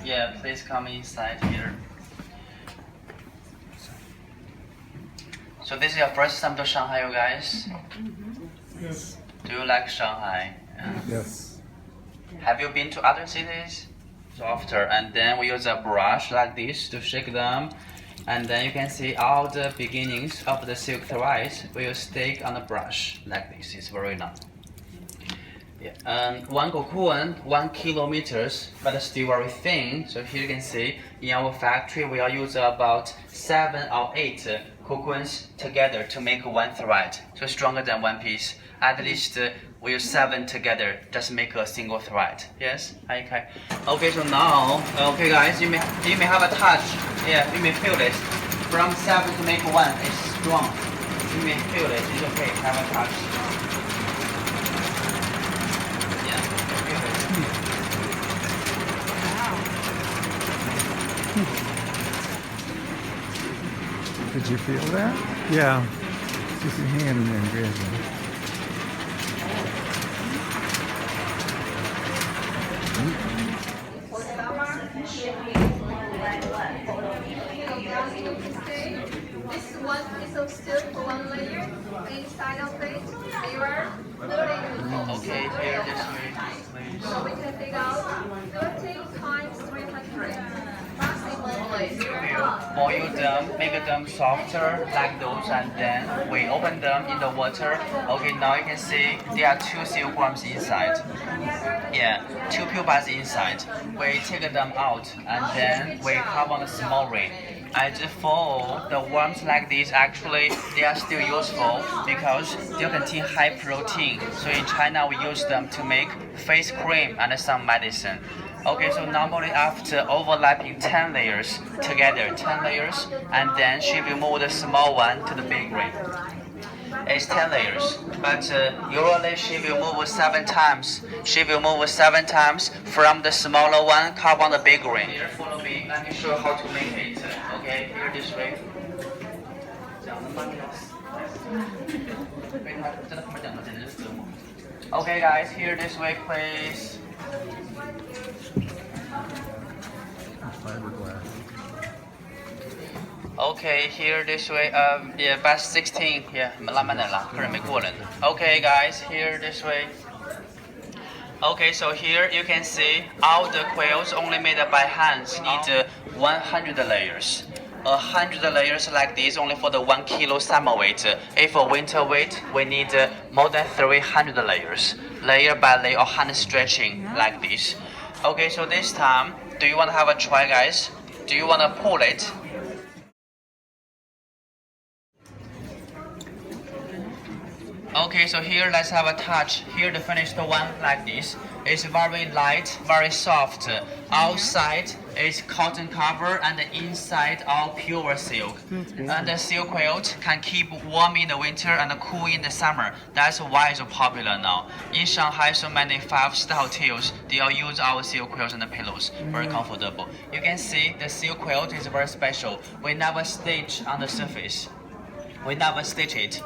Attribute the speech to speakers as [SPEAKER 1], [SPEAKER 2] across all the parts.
[SPEAKER 1] Yeah, please come inside here. So this is your first time to Shanghai, you guys?
[SPEAKER 2] Yes.
[SPEAKER 1] Do you like Shanghai?
[SPEAKER 2] Yes.
[SPEAKER 1] Have you been to other cities? So after, and then we use a brush like this to shake them. And then you can see all the beginnings of the silk threads will stick on the brush like this. It's very long. Yeah. One cocoon, 1 kilometers, but still very thin. So here you can see in our factory we are use about 7 or 8 cocoons together to make one thread. So stronger than one piece. At least we use 7 together just make a single thread. Yes. Okay. Okay. So now, okay, guys, you may have a touch. Yeah, you may feel it. From 7 to make one, it's strong. You may feel it. It's okay. Have a touch.
[SPEAKER 2] Did you feel that? Yeah. Just your hand in there, good.
[SPEAKER 3] This one piece of silk for 1 layer inside of it, mirror,
[SPEAKER 1] Okay, here this way, please.
[SPEAKER 3] so we can take out 30 times 300. Maximally.
[SPEAKER 1] Boil them, make them softer like those, and then we open them in the water. Okay, now you can see there are 2 silkworms inside. Yeah, 2 pupas inside. We take them out and then we carve on the small ring. And for the worms like this, actually they are still useful because they contain high protein. So in China we use them to make face cream and some medicine. Okay, so normally after overlapping 10 layers together, 10 layers, and then she will move the small one to the big ring. It's 10 layers, but usually she will move 7 times. She will move 7 times from the smaller one, carve on the big ring. Here, follow me. Let me show you how to make it. Okay, here this way. Okay, guys, here this way, please.
[SPEAKER 2] Fiberglass.
[SPEAKER 1] Okay, here this way. Yeah, batch 16. Yeah, 慢慢的啦，客人没过来呢。Okay, guys, here this way. Okay, so here you can see all the quills only made by hands need 100 layers. 100 layers like this only for the 1 kilo summer weight. If for winter weight, we need more than 300 layers, layer by layer, or hand stretching like this. Okay, so this time, do you want to have a try, guys? Do you want to pull it? Okay, so here let's have a touch. Here the finished one like this. It's very light, very soft. Outside is cotton cover and the inside all pure silk. And the silk quilt can keep warm in the winter and cool in the summer. That's why it's so popular now. In Shanghai, so many 5-star hotels, they all use our silk quilts and the pillows. Very comfortable. You can see the silk quilt is very special. We never stitch on the surface. We never stitch it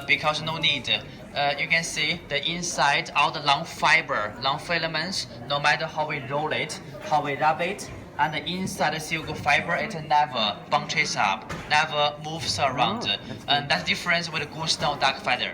[SPEAKER 1] because no need. You can see the inside, all the long fiber, long filaments, no matter how we roll it, how we rub it, and the inside the silk fiber, it never bunches up, never moves around. And that's the difference with goose down duck feather.